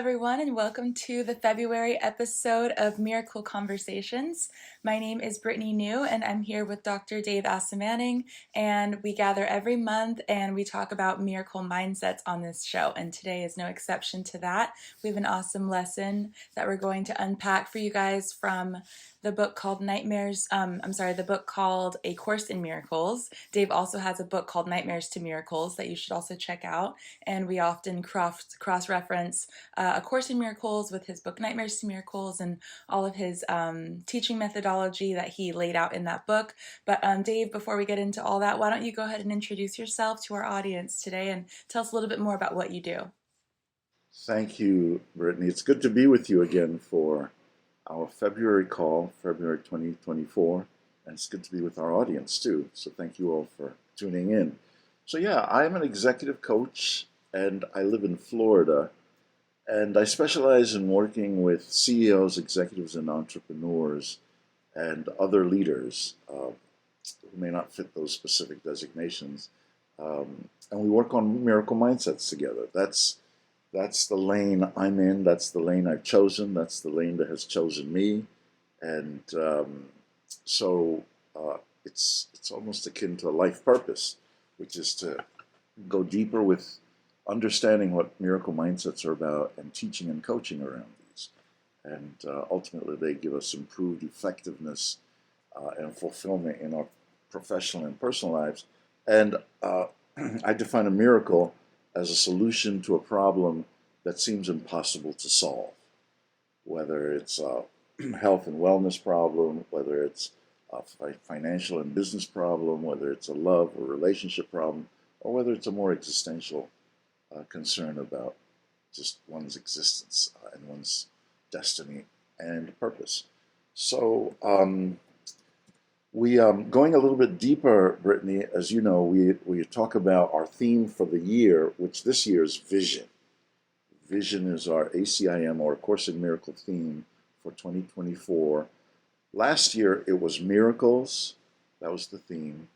everyone, and welcome to the February episode of Miracle Conversations. My name is Brittany New, and I'm here with Dr. Dave Asomaning, and we gather every month and we talk about miracle mindsets on this show, and today is no exception to that. We have an awesome lesson that we're going to unpack for you guys from the book called the book called A Course in Miracles. Dave also has a book called Nightmares to Miracles that you should also check out, and we often cross-reference A Course in Miracles with his book Nightmares to Miracles and all of his teaching methodology that he laid out in that book. But Dave, before we get into all that, why don't you go ahead and introduce yourself to our audience today and tell us a little bit more about what you do. Thank you, Brittany. It's good to be with you again for our February call, February 2024. And it's good to be with our audience too. So thank you all for tuning in. So yeah, I'm an executive coach and I live in Florida. And I specialize in working with CEOs, executives, and entrepreneurs and other leaders who may not fit those specific designations. And we work on miracle mindsets together. That's the lane I'm in. That's the lane I've chosen. That's the lane that has chosen me. And so it's almost akin to a life purpose, which is to go deeper with understanding what miracle mindsets are about and teaching and coaching around these. And ultimately, they give us improved effectiveness and fulfillment in our professional and personal lives. And I define a miracle as a solution to a problem that seems impossible to solve, whether it's a health and wellness problem, whether it's a financial and business problem, whether it's a love or relationship problem, or whether it's a more existential concern about just one's existence and one's destiny and purpose. So we going a little bit deeper, Brittany, as you know, we talk about our theme for the year, which this year is vision. Vision is our ACIM, or Course in Miracle theme for 2024. Last year it was miracles, that was the theme.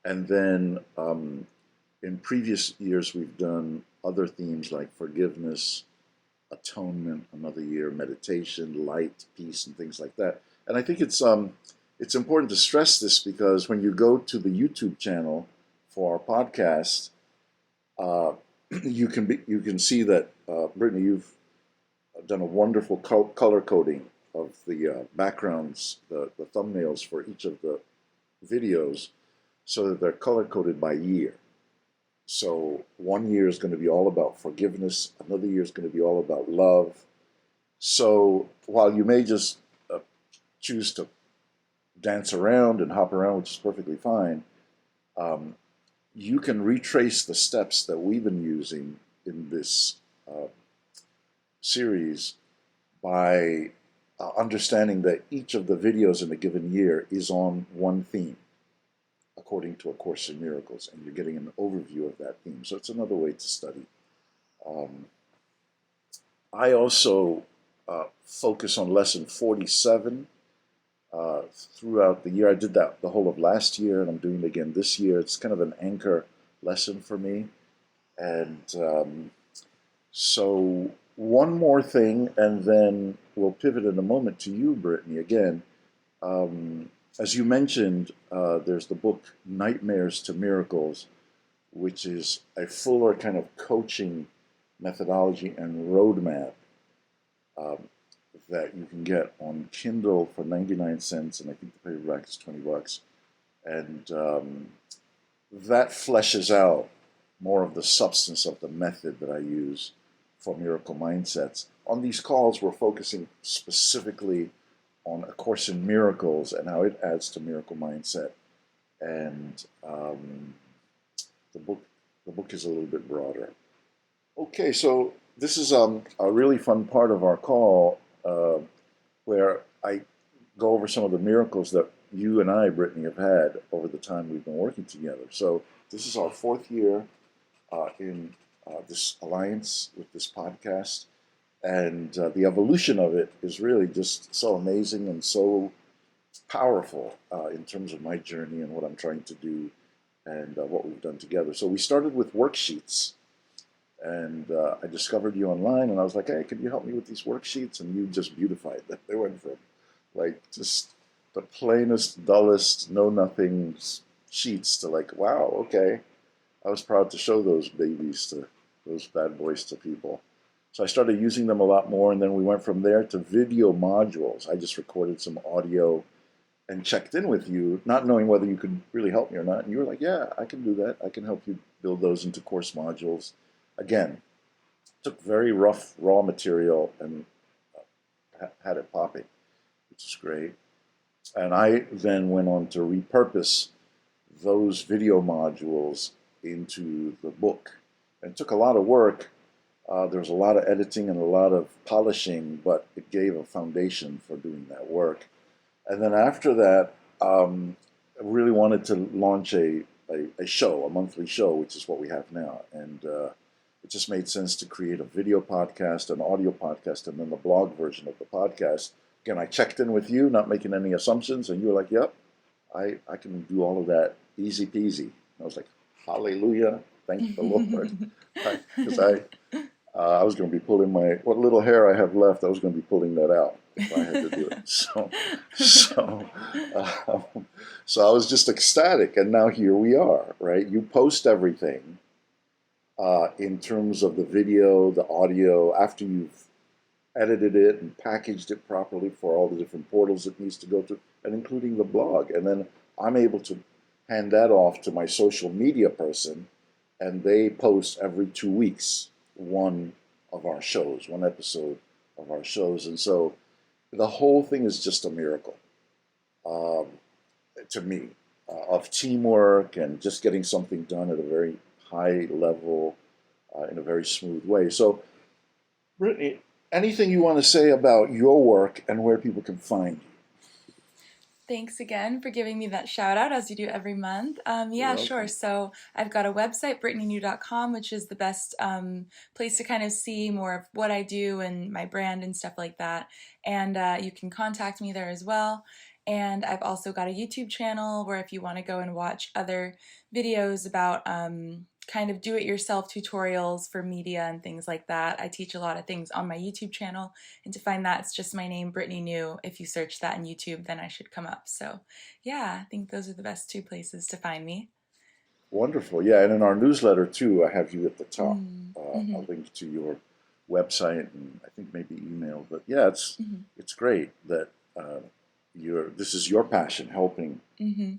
And then in previous years we've done other themes like forgiveness, atonement, another year, meditation, light, peace, and things like that. And I think it's important to stress this because when you go to the YouTube channel for our podcast, you can see that Brittany, you've done a wonderful color coding of the backgrounds, the thumbnails for each of the videos, so that they're color coded by year. So one year is going to be all about forgiveness, another year is going to be all about love. So while you may just choose to dance around and hop around, which is perfectly fine, you can retrace the steps that we've been using in this series by understanding that each of the videos in a given year is on one theme, according to A Course in Miracles, and you're getting an overview of that theme. So it's another way to study. I also focus on lesson 47 throughout the year. I did that the whole of last year, and I'm doing it again this year. It's kind of an anchor lesson for me. And so one more thing, and then we'll pivot in a moment to you, Brittany, again. As you mentioned, there's the book Nightmares to Miracles, which is a fuller kind of coaching methodology and roadmap that you can get on Kindle for 99 cents, and I think the paperback is $20. And that fleshes out more of the substance of the method that I use for miracle mindsets. On these calls, we're focusing specifically on A Course in Miracles and how it adds to miracle mindset. And the book is a little bit broader. Okay, so this is a really fun part of our call where I go over some of the miracles that you and I, Brittany, have had over the time we've been working together. So this is our fourth year in this alliance with this podcast. And the evolution of it is really just so amazing and so powerful in terms of my journey and what I'm trying to do and what we've done together. So we started with worksheets. And I discovered you online, and I was like, hey, can you help me with these worksheets? And you just beautified them. They went from like just the plainest, dullest, know nothing sheets to like, wow, okay. I was proud to show those babies to those bad boys to people. So I started using them a lot more, and then we went from there to video modules. I just recorded some audio and checked in with you, not knowing whether you could really help me or not. And you were like, yeah, I can do that. I can help you build those into course modules. Again, took very rough raw material and had it popping, which is great. And I then went on to repurpose those video modules into the book. And it took a lot of work. There was a lot of editing and a lot of polishing, but it gave a foundation for doing that work. And then after that, I really wanted to launch a show, a monthly show, which is what we have now. And it just made sense to create a video podcast, an audio podcast, and then the blog version of the podcast. Again, I checked in with you, not making any assumptions, and you were like, yep, I can do all of that easy peasy. And I was like, hallelujah, thank the Lord. Because I was going to be pulling what little hair I have left, I was going to be pulling that out if I had to do it. So I was just ecstatic, and now here we are, right? You post everything in terms of the video, the audio, after you've edited it and packaged it properly for all the different portals it needs to go to, and including the blog. And then I'm able to hand that off to my social media person, and they post every 2 weeks one one episode of our shows. And so the whole thing is just a miracle um, to me of teamwork and just getting something done at a very high level in a very smooth way. So, Brittany, anything you want to say about your work and where people can find you? Thanks again for giving me that shout out as you do every month. You're Yeah, sure. welcome. So I've got a website, brittanynew.com, which is the best place to kind of see more of what I do and my brand and stuff like that. And you can contact me there as well. And I've also got a YouTube channel where if you want to go and watch other videos about kind of do-it-yourself tutorials for media and things like that, I teach a lot of things on my YouTube channel. And to find that, it's just my name, Brittany New. If you search that in YouTube, then I should come up. So yeah, I think those are the best two places to find me. Wonderful. Yeah, and in our newsletter too, I have you at the top. A Mm-hmm. link to your website and I think maybe email. But yeah, Mm-hmm. it's great that this is your passion, helping Mm-hmm.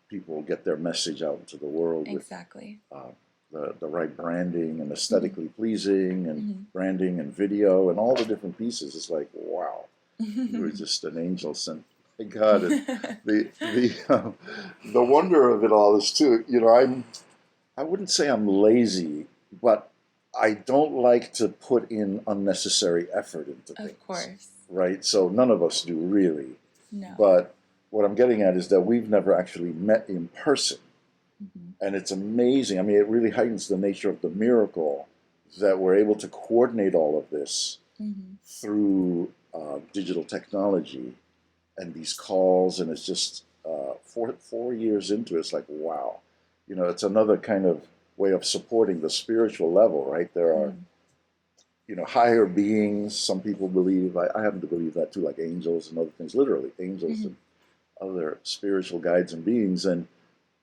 people get their message out into the world with Exactly. uh, the right branding and Mm-hmm. aesthetically pleasing and Mm-hmm. branding and video and all the different pieces. It's like, wow, you were Mm-hmm. just an angel sent by God. And the wonder of it all is too, I wouldn't say I'm lazy, but I don't like to put in unnecessary effort into Of things, course. right? So none of us do really. No. But what I'm getting at is that we've never actually met in person. Mm-hmm. And it's amazing. I mean, it really heightens the nature of the miracle that we're able to coordinate all of this Mm-hmm. through digital technology and these calls. And it's just 4 years into it, it's like, wow. It's another kind of way of supporting the spiritual level, right? There are, Mm-hmm. higher beings. Some people believe, I happen to believe that too, like angels and other things, literally angels Mm-hmm. and other spiritual guides and beings. And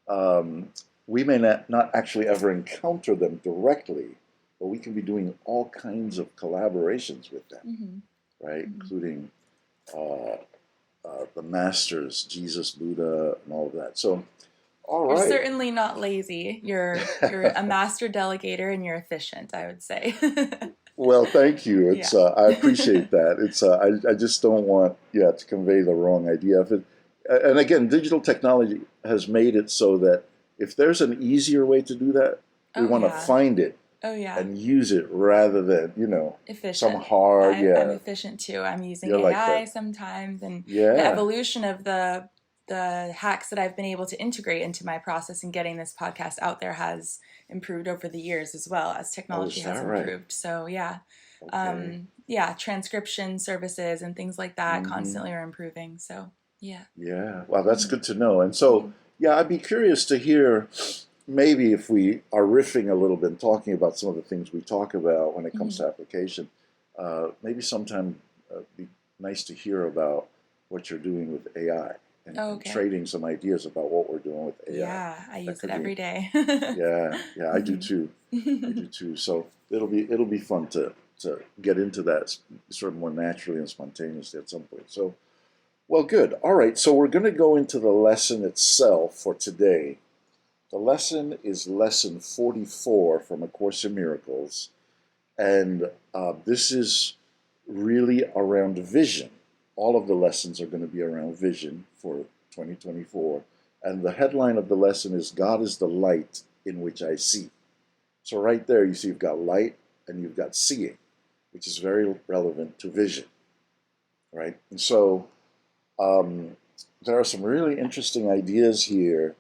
um, we may not actually ever encounter them directly, but we can be doing all kinds of collaborations with them, Mm-hmm. right? Mm-hmm. Including uh, the masters, Jesus, Buddha, and all of that. So, all You're right. certainly not lazy. You're a master delegator and you're efficient, I would say. Well, thank you. Yeah. I appreciate that. I just don't want to convey the wrong idea of it. And again, digital technology has made it so that if there's an easier way to do that, we Oh want to yeah. find it Oh yeah. and use it rather than some Efficient. hard. I'm Yeah, efficient too. I'm using you're like AI that. sometimes, and the Yeah. evolution of the hacks that I've been able to integrate into my process and getting this podcast out there has improved over the years as well as Oh, technology is has that right? improved. So yeah, Okay. yeah, transcription services and things like that Hmm. constantly are improving. So yeah. Yeah. Well, that's Mm-hmm. good to know. And so, Mm-hmm. yeah, I'd be curious to hear. maybe if we are riffing a little bit and talking about some of the things we talk about when it comes Hmm. to application, maybe sometime be nice to hear about what you're doing with AI Oh, and okay. trading some ideas about what we're doing with AI. Yeah, I That use it could be, every day. yeah, yeah, I do Hmm. too. I do too. So it'll be fun to get into that sort of more naturally and spontaneously at some point. So, well, good. All right. So we're going to go into the lesson itself for today. The lesson is lesson 44 from A Course in Miracles, and this is really around vision. All of the lessons are going to be around vision for 2024, and the headline of the lesson is God is the light in which I see. So right there, you see you've got light and you've got seeing, which is very relevant to vision, right? And so um, there are some really interesting ideas here.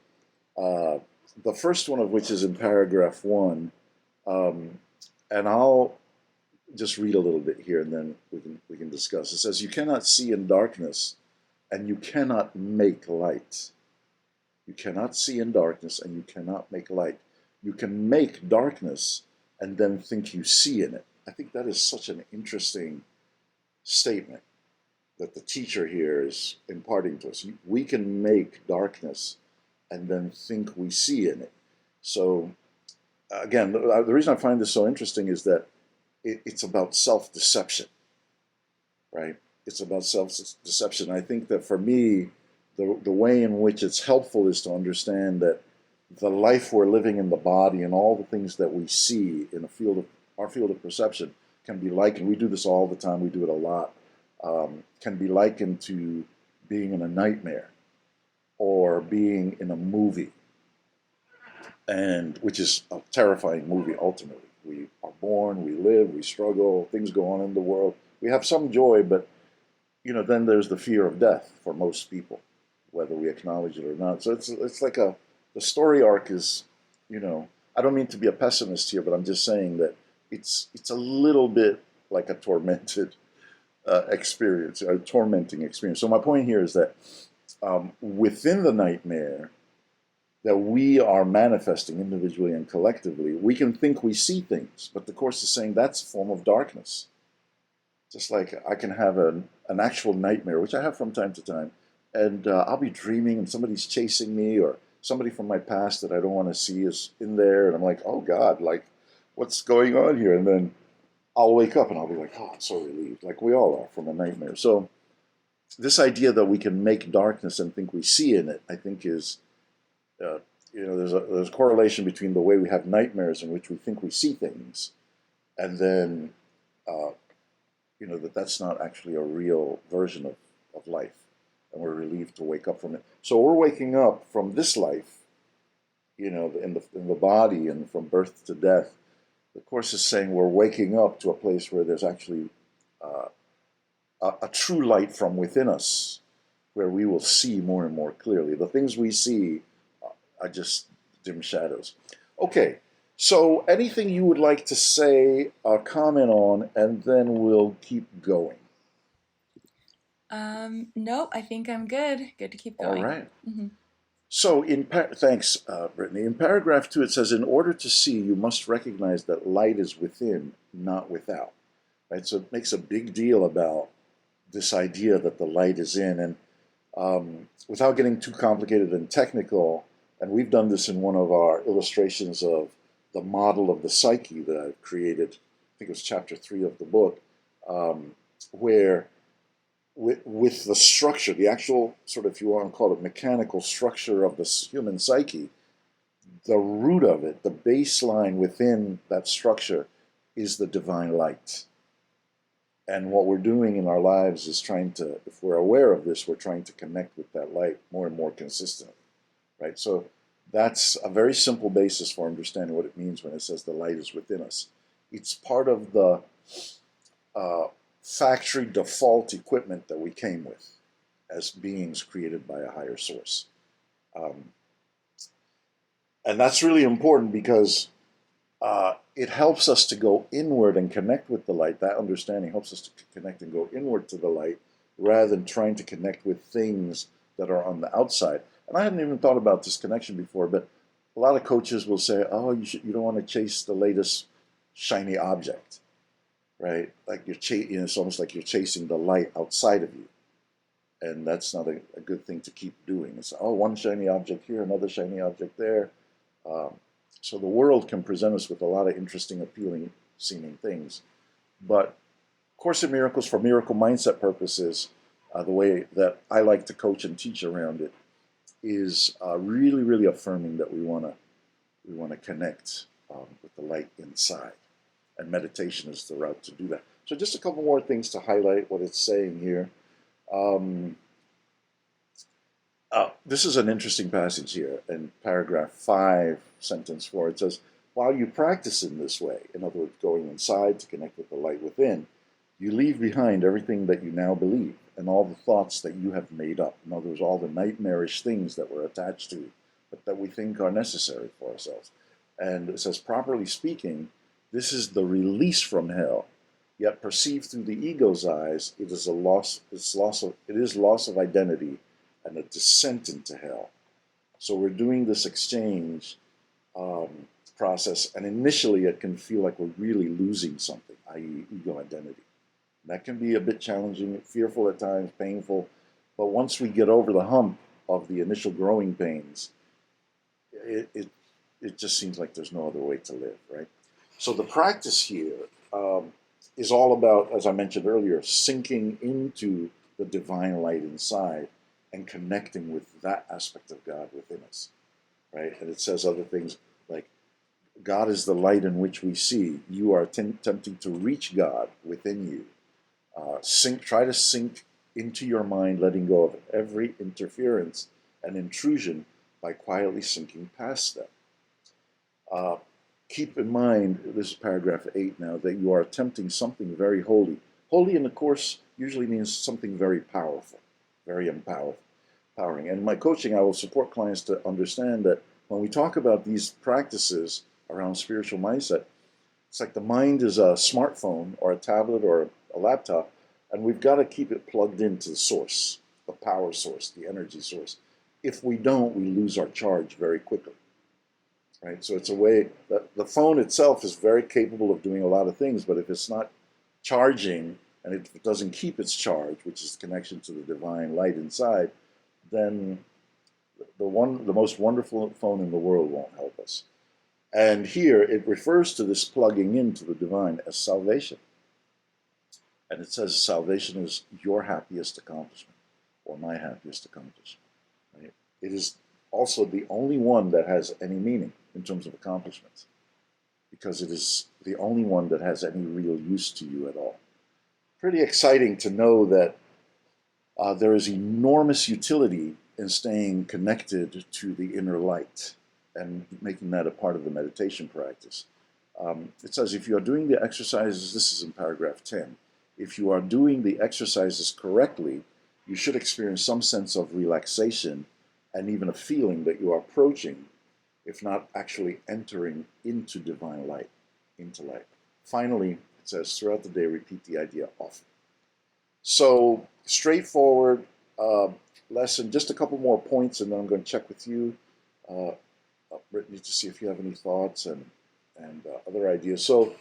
Uh, the first one of which is in paragraph one, um, and I'll just read a little bit here, and then we can discuss. It says, "You cannot see in darkness, and you cannot make light. You cannot see in darkness, and you cannot make light. You can make darkness, and then think you see in it." I think that is such an interesting statement that the teacher here is imparting to us. We can make darkness, and then think we see in it. So again, the reason I find this so interesting is that it's about self-deception, right? It's about self-deception. I think that for me, the way in which it's helpful is to understand that the life we're living in the body and all the things that we see in a field of our field of perception can be likened. We do this all the time. We do it a lot. Can be likened to being in a nightmare or being in a movie, and which is a terrifying movie. Ultimately, we are born, we live, we struggle. Things go on in the world. We have some joy, but then there's the fear of death for most people, whether we acknowledge it or not. So it's like the story arc is, I don't mean to be a pessimist here, but I'm just saying that it's a little bit like a tormented experience, a tormenting experience. So my point here is that within the nightmare that we are manifesting individually and collectively, we can think we see things, but the Course is saying that's a form of darkness. Just like I can have an actual nightmare, which I have from time to time, and I'll be dreaming and somebody's chasing me, or somebody from my past that I don't want to see is in there, and I'm like, oh God, like what's going on here? And then I'll wake up and I'll be like, oh, I'm so relieved, like we all are from a nightmare. So this idea that we can make darkness and think we see in it, I think is, uh, there's a correlation between the way we have nightmares in which we think we see things, and then uh, that's not actually a real version of life, and we're relieved to wake up from it. So we're waking up from this life, in the body, and from birth to death. The Course is saying we're waking up to a place where there's actually uh, a true light from within us, where we will see more and more clearly. The things we see are just dim shadows. Okay, so anything you would like to say or comment on, and then we'll keep going. Nope, I think I'm good. Good to keep All going. right. Hmm. So, thanks, Brittany. In paragraph two, it says, "In order to see, you must recognize that light is within, not without." Right. So it makes a big deal about this idea that the light is in, and without getting too complicated and technical, and we've done this in one of our illustrations of the model of the psyche that I've created. I think it was chapter 3 of the book, where with the structure, the actual sort of, if you want to call it, mechanical structure of the human psyche, the root of it, the baseline within that structure, is the divine light. And what we're doing in our lives is trying to, if we're aware of this, we're trying to connect with that light more and more consistently, right? So that's a very simple basis for understanding what it means when it says the light is within us. It's part of the uh, factory default equipment that we came with as beings created by a higher source. Um, and that's really important because it helps us to go inward and connect with the light. That understanding helps us to connect and go inward to the light rather than trying to connect with things that are on the outside. And I hadn't even thought about this connection before, but a lot of coaches will say, "Oh, you don't want to chase the latest shiny object, right? Like it's almost like you're chasing the light outside of you, and that's not a good thing to keep doing. It's one shiny object here, another shiny object there. Um, so the world can present us with a lot of interesting, appealing seeming things, but Course in Miracles for miracle mindset purposes, the way that I like to coach and teach around it is really, really affirming that we want to connect with the light inside, and meditation is the route to do that. So just a couple more things to highlight what it's saying here. Um, this is an interesting passage here in paragraph 5, sentence 4. It says, while you practice in this way, in other words, going inside to connect with the light within, you leave behind everything that you now believe and all the thoughts that you have made up. In other words, all the nightmarish things that we're attached to, but that we think are necessary for ourselves. And it says, properly speaking, this is the release from hell. Yet perceived through the ego's eyes, it is loss of identity and a descent into hell. So we're doing this exchange um, process, and initially it can feel like we're really losing something, i.e., ego identity. That can be a bit challenging, fearful at times, painful, but once we get over the hump of the initial growing pains, it, it, it just seems like there's no other way to live, right? So the practice here is all about, as I mentioned earlier, sinking into the divine light inside and connecting with that aspect of God within us, right? And it says other things like, God is the light in which we see. You are attempting to reach God within you. Try to sink into your mind, letting go of every interference and intrusion by quietly sinking past them. Uh, Keep in mind, this is paragraph 8 now, that you are attempting something very holy. Holy in the Course usually means something very powerful, very empowering. And in my coaching, I will support clients to understand that when we talk about these practices around spiritual mindset, it's like the mind is a smartphone or a tablet or a laptop, and we've got to keep it plugged into the source, the power source, the energy source. If we don't, we lose our charge very quickly. Right? So it's a way that the phone itself is very capable of doing a lot of things, but if it's not charging and it doesn't keep its charge, which is the connection to the divine light inside, then the most wonderful phone in the world won't help us. And here it refers to this plugging into the divine as salvation. And it says salvation is your happiest accomplishment or my happiest accomplishment. Right? It is also the only one that has any meaning in terms of accomplishments, because it is the only one that has any real use to you at all. Pretty exciting to know that there is enormous utility in staying connected to the inner light and making that a part of the meditation practice. It says if you are doing the exercises, this is in paragraph 10, if you are doing the exercises correctly, you should experience some sense of relaxation and even a feeling that you are approaching, if not actually entering into divine light, into light. Finally, it says throughout the day, repeat the idea often. So straightforward lesson, just a couple more points, and then I'm going to check with you, Brittany, to see if you have any thoughts and other ideas. So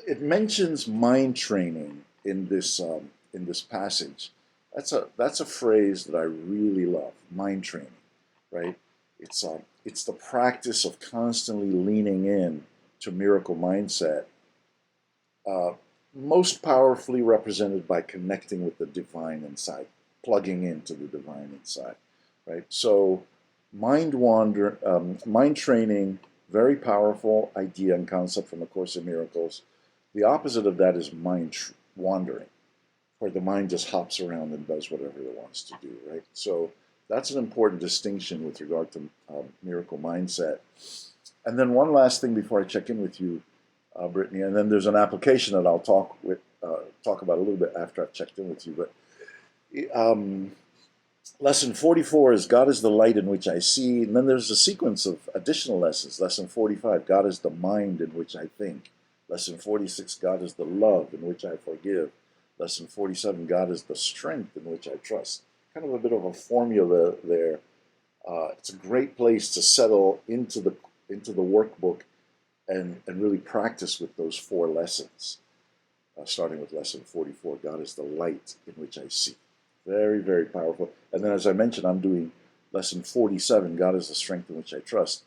it mentions mind training in this passage. That's a phrase that I really love. Mind training, right? It's the practice of constantly leaning in to miracle mindset, uh, most powerfully represented by connecting with the divine inside, plugging into the divine inside, right? So mind training, very powerful idea and concept from A Course in Miracles. The opposite of that is wandering, where the mind just hops around and does whatever it wants to do, right? So that's an important distinction with regard to miracle mindset. And then one last thing before I check in with you, Brittany, and then there's an application that I'll talk about a little bit after I've checked in with you. But lesson 44 is God is the light in which I see, and then there's a sequence of additional lessons. Lesson 45, God is the mind in which I think. Lesson 46, God is the love in which I forgive. Lesson 47, God is the strength in which I trust. Kind of a bit of a formula there It's a great place to settle into the workbook and really practice with those four lessons. Starting with lesson 44, God is the light in which I see. Very, very powerful. And then, as I mentioned, I'm doing lesson 47, God is the strength in which I trust.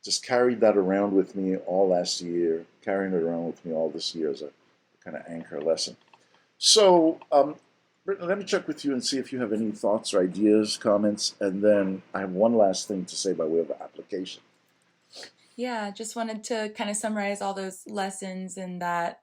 Just carried that around with me all last year, carrying it around with me all this year as a kind of anchor lesson. So, Brittany, let me check with you and see if you have any thoughts or ideas, comments, and then I have one last thing to say by way of application. Yeah, just wanted to kind of summarize all those lessons and that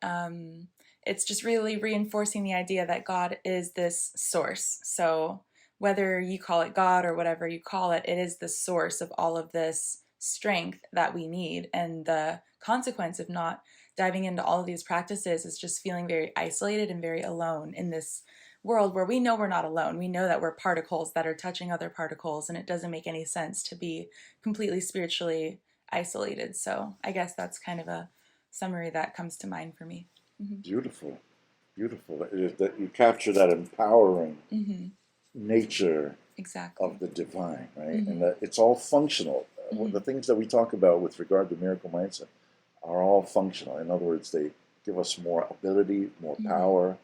it's just really reinforcing the idea that God is this source. So whether you call it God or whatever you call it, it is the source of all of this strength that we need. And the consequence of not diving into all of these practices is just feeling very isolated and very alone in this world where we know we're not alone. We know that we're particles that are touching other particles, and it doesn't make any sense to be completely spiritually isolated. So I guess that's kind of a summary that comes to mind for me. Mm-hmm. Beautiful, beautiful. That you capture that empowering Mm-hmm. nature of Exactly. the divine, right? And Mm-hmm. that it's all functional. The Mm-hmm. things that we talk about with regard to miracle mindset are all functional. In other words, they give us more ability, more Mm-hmm. power.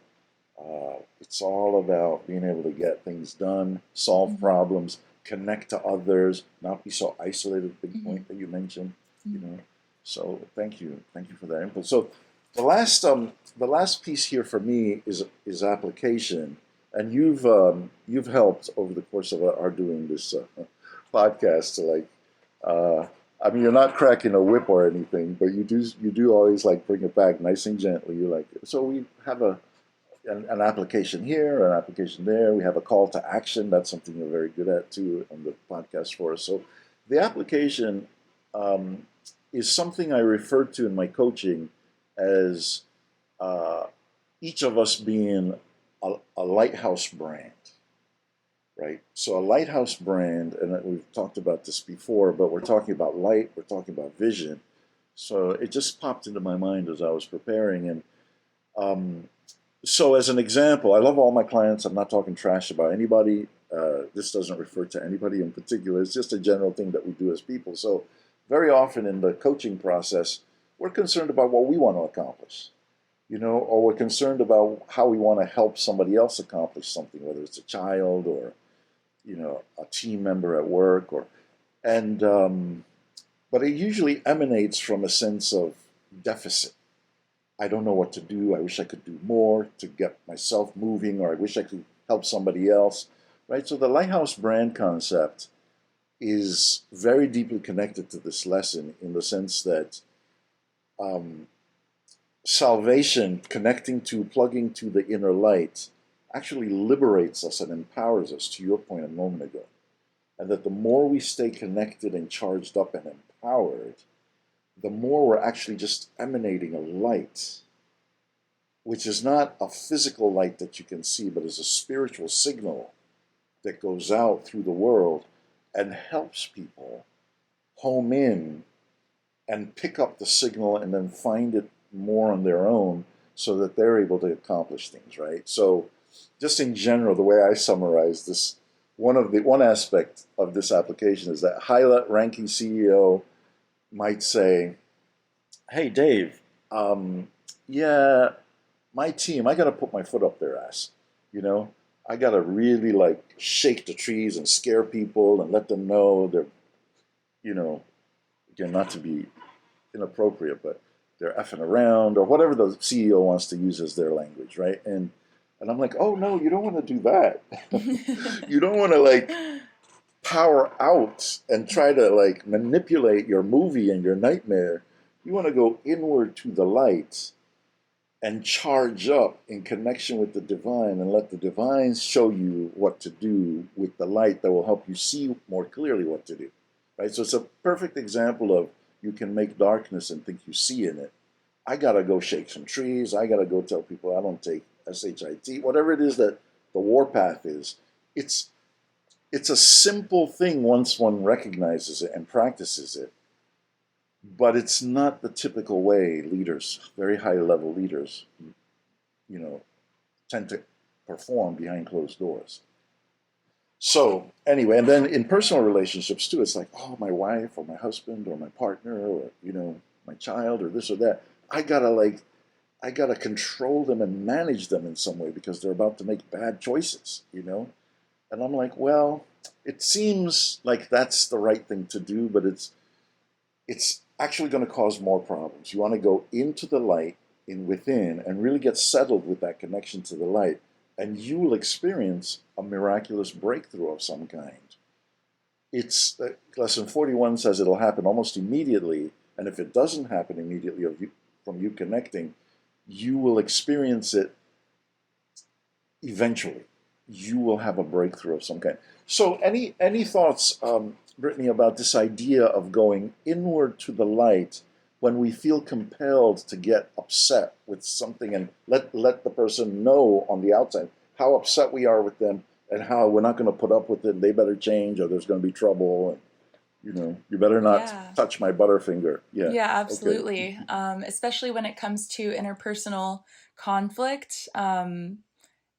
It's all about being able to get things done, solve Mm-hmm. problems, connect to others, not be so isolated. Big Mm-hmm. point that you mentioned, you Mm-hmm. know. So thank you for that input. So the last piece here for me is application, and you've helped over the course of our doing this podcast to like. Uh, I mean, you're not cracking a whip or anything, but you do always like bring it back nice and gently. You like so we have an application here, an application there. We have a call to action. That's something you're very good at too on the podcast for us. So the application um, is something I refer to in my coaching as uh, each of us being a lighthouse brand, right? So a lighthouse brand, and we've talked about this before, but we're talking about light, we're talking about vision. So it just popped into my mind as I was preparing, and um, so, as an example, I love all my clients. I'm not talking trash about anybody. This doesn't refer to anybody in particular. It's just a general thing that we do as people. So, very often in the coaching process, we're concerned about what we want to accomplish, or we're concerned about how we want to help somebody else accomplish something, whether it's a child or, a team member at work, and but it usually emanates from a sense of deficit. I don't know what to do. I wish I could do more to get myself moving, or I wish I could help somebody else, right? So the lighthouse brand concept is very deeply connected to this lesson in the sense that um, salvation, connecting to, plugging to the inner light, actually liberates us and empowers us, to your point a moment ago. And that the more we stay connected and charged up and empowered, the more we're actually just emanating a light which is not a physical light that you can see, but is a spiritual signal that goes out through the world and helps people home in and pick up the signal and then find it more on their own so that they're able to accomplish things, right? So, just in general, the way I summarize this, one aspect of this application is that high ranking CEO might say, "Hey, Dave, yeah, my team, I got to put my foot up their ass. You know, I got to really like shake the trees and scare people and let them know they're, you know, again, not to be inappropriate, but they're effing around or whatever the CEO wants to use as their language, right? And I'm like, oh no, you don't want to do that. You don't want to like power out and try to like manipulate your movie and your nightmare. You want to go inward to the light and charge up in connection with the divine and let the divine show you what to do with the light that will help you see more clearly what to do. Right? So it's a perfect example of you can make darkness and think you see in it. I gotta go shake some trees. I gotta go tell people I don't take SHIT, whatever it is that the warpath is. It's it's a simple thing once one recognizes it and practices it, but it's not the typical way leaders, very high level leaders, you know, tend to perform behind closed doors. So anyway, and then in personal relationships too, it's like, oh, my wife or my husband or my partner or my child or this or that. I gotta like I gotta control them and manage them in some way because they're about to make bad choices. And I'm like, well, it seems like that's the right thing to do, but it's actually going to cause more problems. You want to go into the light in within and really get settled with that connection to the light, and you will experience a miraculous breakthrough of some kind. It's lesson 41 says it'll happen almost immediately, and if it doesn't happen immediately from you connecting, you will experience it eventually. You will have a breakthrough of some kind. So, any thoughts, Brittany, about this idea of going inward to the light when we feel compelled to get upset with something and let the person know on the outside how upset we are with them and how we're not going to put up with it. They better change, or there's going to be trouble. And you better not Yeah. touch my butterfinger. Yeah. Yeah, Okay. absolutely. Especially when it comes to interpersonal conflict.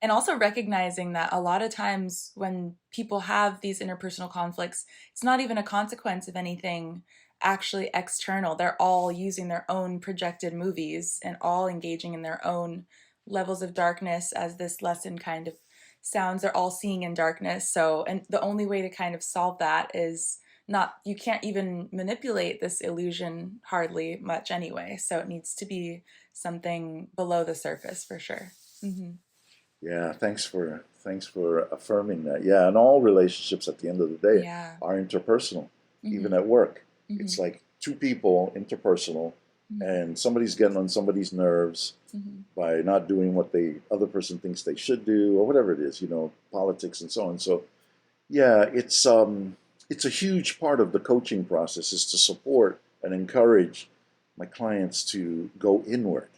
And also recognizing that a lot of times when people have these interpersonal conflicts, it's not even a consequence of anything actually external. They're all using their own projected movies and all engaging in their own levels of darkness, as this lesson kind of sounds. They're all seeing in darkness. So, and the only way to kind of solve that is not, you can't even manipulate this illusion hardly much anyway. So it needs to be something below the surface for sure. Hmm. Yeah, thanks for affirming that. Yeah, and all relationships at the end of the day Yeah. are interpersonal, even Hmm. at work. Hmm. It's like two people interpersonal, Hmm. and somebody's getting on somebody's nerves Hmm. by not doing what the other person thinks they should do, or whatever it is, politics and so on. So yeah, it's a huge part of the coaching process is to support and encourage my clients to go inward.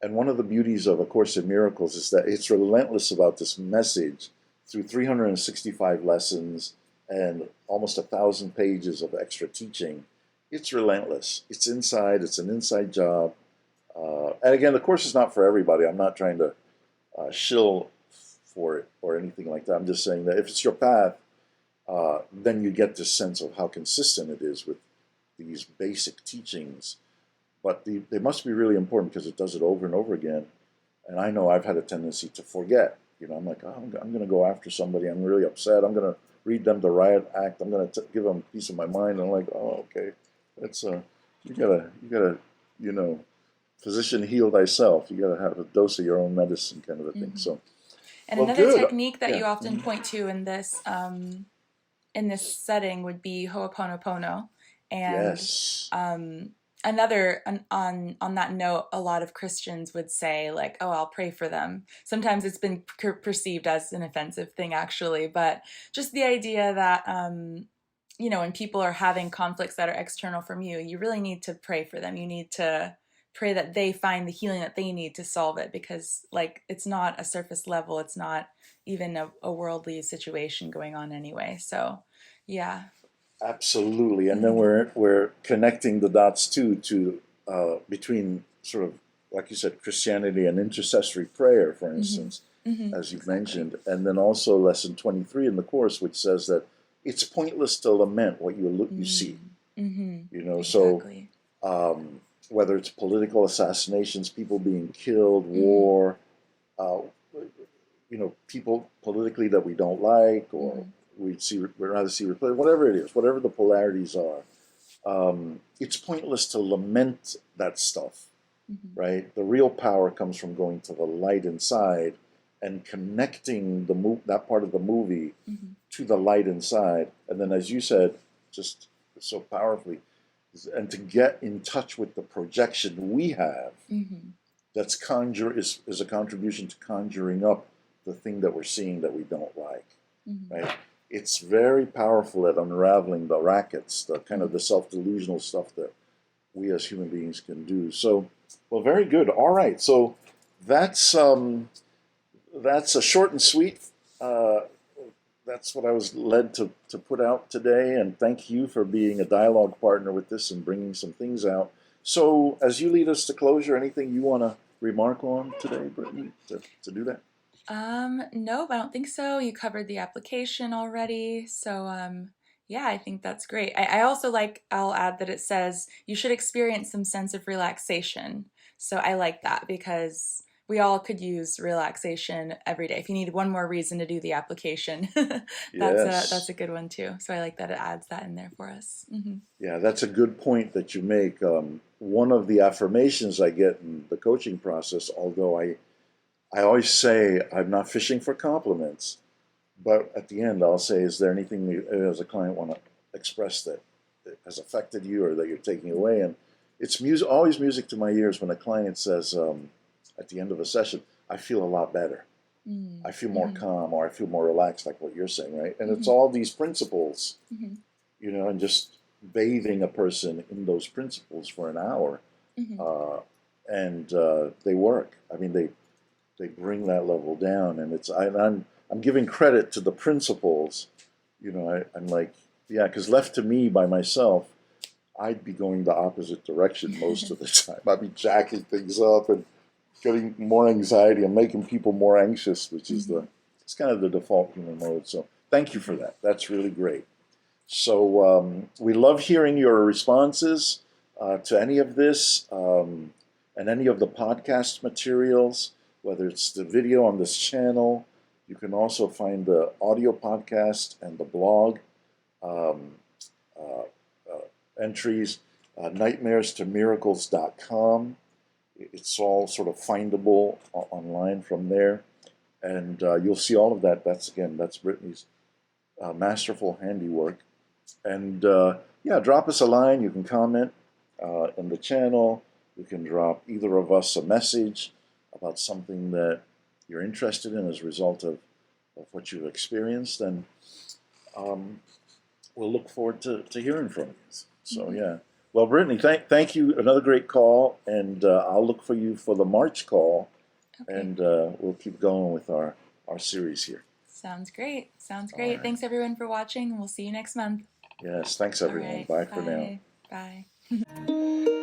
And one of the beauties of A Course in Miracles is that it's relentless about this message through 365 lessons and almost 1,000 pages of extra teaching. It's relentless. It's an inside job. And again, the course is not for everybody. I'm not trying to shill for it or anything like that. I'm just saying that if it's your path, then you get this sense of how consistent it is with these basic teachings, but they must be really important because it does it over and over again. And I know I've had a tendency to forget. I'm like, oh, I'm going to go after somebody. I'm really upset. I'm going to read them the riot act. I'm going to give them a piece of my mind. And I'm like, oh, okay, that's you gotta, you know, physician heal thyself. You gotta have a dose of your own medicine, kind of a thing. Hmm. So, And well, another good. technique that Yeah. you often point to in this setting would be Ho'oponopono. And Yes. another on that note, a lot of Christians would say like, "Oh, I'll pray for them." Sometimes it's been perceived as an offensive thing, actually, but just the idea that when people are having conflicts that are external from you, you really need to pray for them. You need to pray that they find the healing that they need to solve it, because like it's not a surface level, it's not even a worldly situation going on anyway. So yeah. Absolutely, and then Hmm. we're connecting the dots too to between sort of like you said Christianity and intercessory prayer, for Hmm. instance, Hmm. as you've Exactly. mentioned, and then also lesson 23 in the course, which says that it's pointless to lament what you see. Mm. Hmm. So Exactly. um, whether it's political assassinations, people being killed, Hmm. war, uh, people politically that we don't like, or Hmm. we'd rather see replaced, whatever it is, whatever the polarities are. It's pointless to lament that stuff, Hmm. right? The real power comes from going to the light inside and connecting that part of the movie Hmm. to the light inside, and then, as you said, just so powerfully, and to get in touch with the projection we have Hmm. is a contribution to conjuring up the thing that we're seeing that we don't like, Hmm. right? It's very powerful at unraveling the rackets, the kind of Hmm. the self-delusional stuff that we as human beings can do. So, well, very good. All right, so that's that's a short and sweet. Uh, that's what I was led to put out today, and thank you for being a dialogue partner with this and bringing some things out. So, as you lead us to closure, anything you want to remark on today, Brittany, to do that? Nope, I don't think so. You covered the application already. So, yeah, I think that's great. I also like, I'll add that it says you should experience some sense of relaxation. So I like that because we all could use relaxation every day. If you need one more reason to do the application, that's Yes. a good one too. So I like that it adds that in there for us. Hmm. Yeah, that's a good point that you make. One of the affirmations I get in the coaching process, although I always say I'm not fishing for compliments, but at the end I'll say, is there anything you, as a client, want to express that has affected you or that you're taking away? And it's music, always music to my ears when a client says at the end of a session, I feel a lot better. I feel more Mm-hmm. calm, or I feel more relaxed, like what you're saying, right? And it's Hmm. all these principles, Hmm. and just bathing a person in those principles for an hour, Hmm. uh, and they work. I mean, they bring that level down, and I'm giving credit to the principles. I'm like, yeah, because left to me by myself, I'd be going the opposite direction most of the time. I'd be jacking things up and getting more anxiety and making people more anxious, which is Hmm. it's kind of the default human mode. So thank you for that. That's really great. So we love hearing your responses to any of this and any of the podcast materials, whether it's the video on this channel. You can also find the audio podcast and the blog um, uh, entries, nightmarestomiracles.com. It's all sort of findable online from there. And you'll see all of that. That's Brittany's masterful handiwork. And yeah, drop us a line. You can comment in the channel. You can drop either of us a message about something that you're interested in as a result of what you've experienced. And um, we'll look forward to hearing from you. So, Hmm. yeah. Well, Brittany, thank you. Another great call. And I'll look for you for the March call. Okay. And we'll keep going with our series here. Sounds great. Sounds All great. right. Thanks everyone for watching. We'll see you next month. Yes. Thanks, All everyone. right. Bye for now. Bye. Bye.